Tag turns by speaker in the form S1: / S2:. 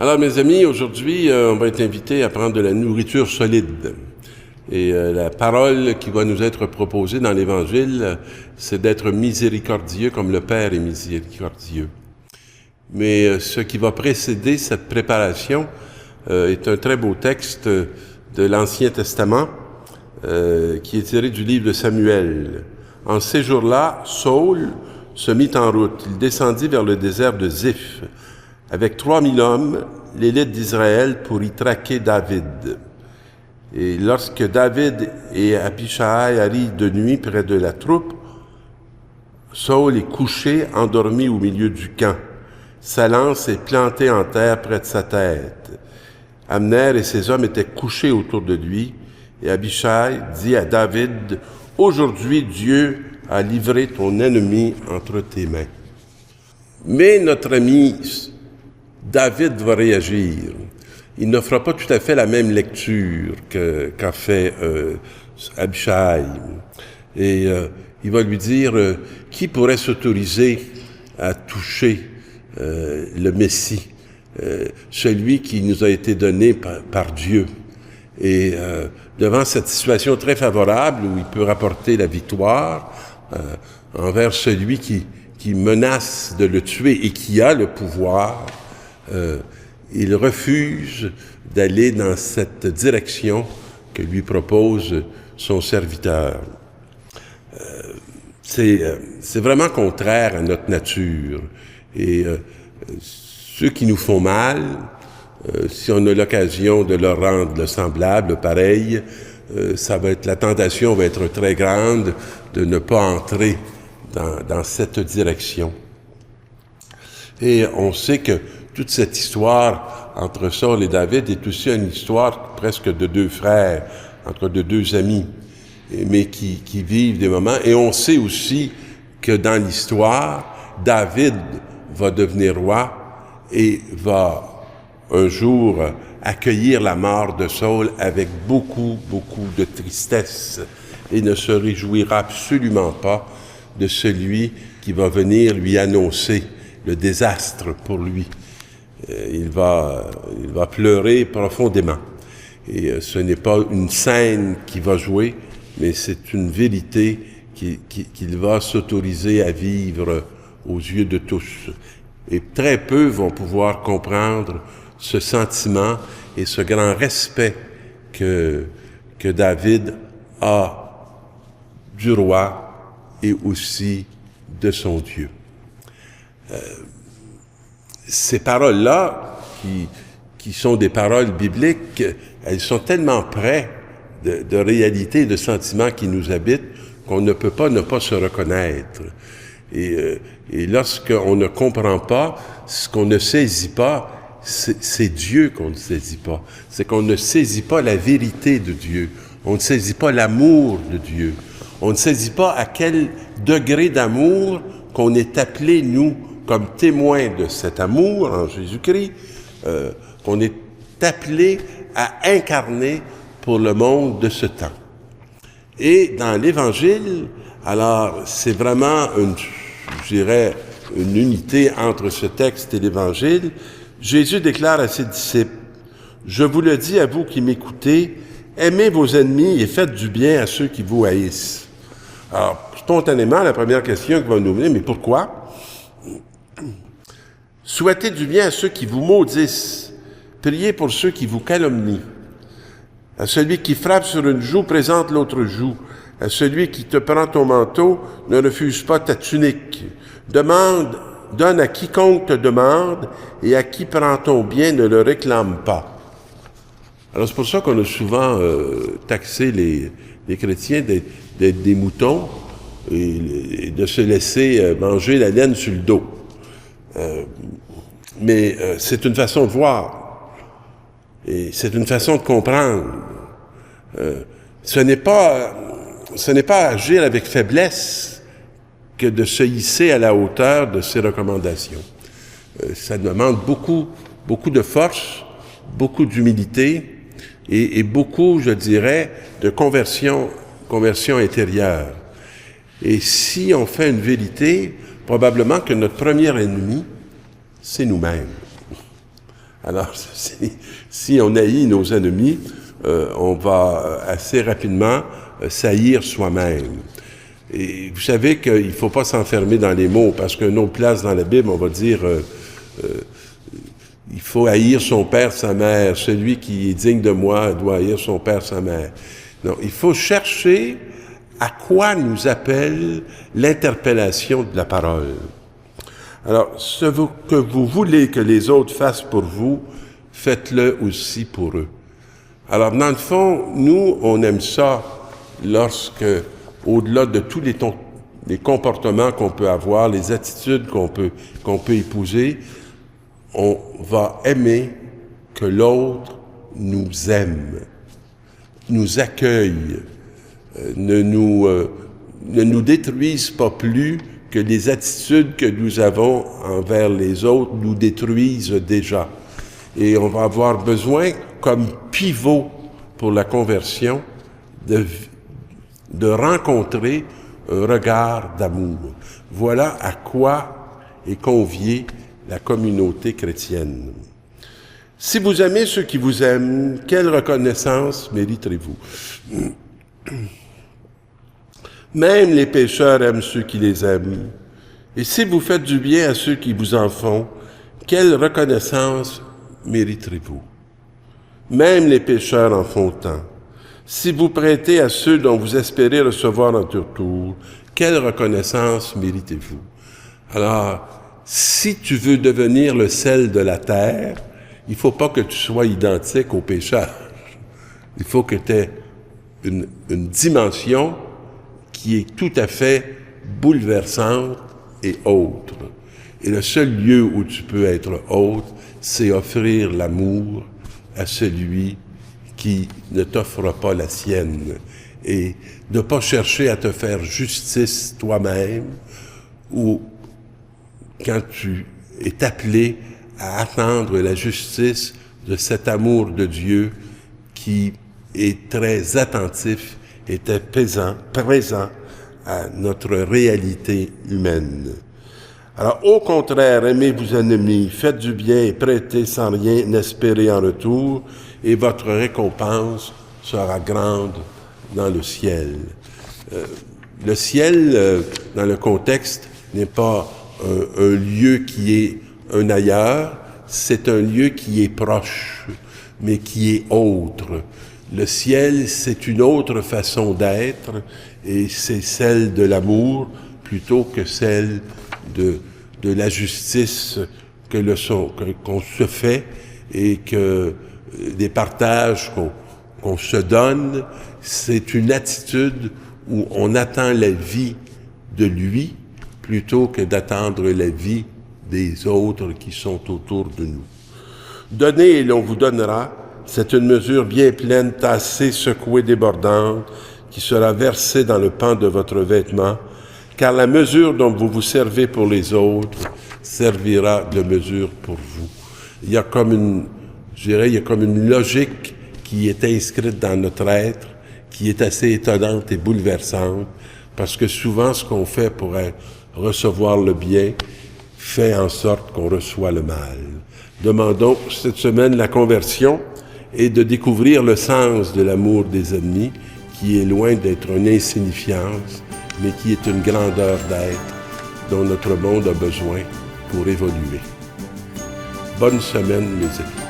S1: Alors, mes amis, aujourd'hui, on va être invités à prendre de la nourriture solide. Et la parole qui va nous être proposée dans l'Évangile, c'est d'être miséricordieux comme le Père est miséricordieux. Mais ce qui va précéder cette préparation est un très beau texte de l'Ancien Testament qui est tiré du livre de Samuel. En ces jours-là, Saül se mit en route. Il descendit vers le désert de Ziph avec 3000 hommes, l'élite d'Israël, pour y traquer David. Et lorsque David et Abishai arrivent de nuit près de la troupe, Saül est couché, endormi au milieu du camp. Sa lance est plantée en terre près de sa tête. Abner et ses hommes étaient couchés autour de lui, et Abishai dit à David, « Aujourd'hui, Dieu a livré ton ennemi entre tes mains. » Mais notre ami David va réagir. Il ne fera pas tout à fait la même lecture qu'a fait Abishai. Et il va lui dire, qui pourrait s'autoriser à toucher le Messie, celui qui nous a été donné par Dieu. Et devant cette situation très favorable où il peut rapporter la victoire envers celui qui menace de le tuer et qui a le pouvoir, il refuse d'aller dans cette direction que lui propose son serviteur. C'est vraiment contraire à notre nature. Et ceux qui nous font mal, si on a l'occasion de leur rendre le semblable, pareil, la tentation va être très grande de ne pas entrer dans cette direction. Et on sait que toute cette histoire entre Saül et David est aussi une histoire presque de deux frères, entre de deux amis, mais qui vivent des moments. Et on sait aussi que dans l'histoire, David va devenir roi et va un jour accueillir la mort de Saül avec beaucoup de tristesse et ne se réjouira absolument pas de celui qui va venir lui annoncer le désastre pour lui. Il va pleurer profondément. Et ce n'est pas une scène qui va jouer, mais c'est une vérité qu'il va s'autoriser à vivre aux yeux de tous. Et très peu vont pouvoir comprendre ce sentiment et ce grand respect que David a du roi et aussi de son Dieu. Ces paroles-là, qui sont des paroles bibliques, elles sont tellement près de réalités, de sentiments qui nous habitent, qu'on ne peut pas ne pas se reconnaître. Et lorsqu'on ne comprend pas, ce qu'on ne saisit pas, c'est Dieu qu'on ne saisit pas. C'est qu'on ne saisit pas la vérité de Dieu. On ne saisit pas l'amour de Dieu. On ne saisit pas à quel degré d'amour qu'on est appelé, nous, comme témoins de cet amour en Jésus-Christ, qu'on est appelé à incarner pour le monde de ce temps. Et dans l'Évangile, alors c'est vraiment une unité entre ce texte et l'Évangile. Jésus déclare à ses disciples, « Je vous le dis à vous qui m'écoutez, aimez vos ennemis et faites du bien à ceux qui vous haïssent. » Alors, spontanément, la première question qui va nous venir, mais pourquoi? Souhaitez du bien à ceux qui vous maudissent. Priez pour ceux qui vous calomnient. À celui qui frappe sur une joue, présente l'autre joue. À celui qui te prend ton manteau, ne refuse pas ta tunique. Donne à quiconque te demande, et à qui prend ton bien, ne le réclame pas. Alors c'est pour ça qu'on a souvent taxé les chrétiens d'être des moutons et de se laisser manger la laine sur le dos. Mais c'est une façon de voir. Et c'est une façon de comprendre. Ce n'est pas agir avec faiblesse que de se hisser à la hauteur de ces recommandations. Ça demande beaucoup de force, beaucoup d'humilité et beaucoup, je dirais, de conversion intérieure. Et si on fait une vérité, probablement que notre premier ennemi, c'est nous-mêmes. Alors, si on haït nos ennemis, on va assez rapidement s'haïr soi-même. Et vous savez qu'il ne faut pas s'enfermer dans les mots, parce qu'une autre place dans la Bible, on va dire il faut haïr son père, sa mère. Celui qui est digne de moi doit haïr son père, sa mère. Non, il faut chercher à quoi nous appelle l'interpellation de la parole. Alors, ce que vous voulez que les autres fassent pour vous, faites-le aussi pour eux. Alors, dans le fond, nous, on aime ça lorsque, au-delà de tous les comportements qu'on peut avoir, les attitudes qu'on peut épouser, on va aimer que l'autre nous aime, nous accueille, ne nous détruise pas plus que les attitudes que nous avons envers les autres nous détruisent déjà. Et on va avoir besoin, comme pivot pour la conversion, de rencontrer un regard d'amour. Voilà à quoi est conviée la communauté chrétienne. Si vous aimez ceux qui vous aiment, quelle reconnaissance mériterez-vous? Même les pécheurs aiment ceux qui les aiment. Et si vous faites du bien à ceux qui vous en font, quelle reconnaissance mériterez-vous? Même les pécheurs en font tant. Si vous prêtez à ceux dont vous espérez recevoir en retour, quelle reconnaissance méritez-vous? Alors, si tu veux devenir le sel de la terre, il ne faut pas que tu sois identique aux pécheurs. Il faut que tu aies une dimension qui est tout à fait bouleversante et autre. Et le seul lieu où tu peux être autre, c'est offrir l'amour à celui qui ne t'offre pas la sienne. Et ne pas chercher à te faire justice toi-même, ou quand tu es appelé à attendre la justice de cet amour de Dieu qui est très attentif et très présent à notre réalité humaine. Alors, au contraire, aimez vos ennemis, faites du bien et prêtez sans rien espérer en retour, et votre récompense sera grande dans le ciel. Le ciel, dans le contexte, n'est pas un lieu qui est un ailleurs, c'est un lieu qui est proche, mais qui est autre. Le ciel, c'est une autre façon d'être, et c'est celle de l'amour plutôt que celle de la justice qu'on se fait, et que des partages qu'on se donne. C'est une attitude où on attend la vie de lui plutôt que d'attendre la vie des autres qui sont autour de nous. Donnez et l'on vous donnera. C'est une mesure bien pleine, tassée, secouée, débordante, qui sera versée dans le pan de votre vêtement, car la mesure dont vous vous servez pour les autres servira de mesure pour vous. Il y a comme une logique qui est inscrite dans notre être, qui est assez étonnante et bouleversante, parce que souvent ce qu'on fait pour recevoir le bien fait en sorte qu'on reçoit le mal. Demandons cette semaine la conversion et de découvrir le sens de l'amour des ennemis, qui est loin d'être une insignifiance, mais qui est une grandeur d'être dont notre monde a besoin pour évoluer. Bonne semaine, mes amis.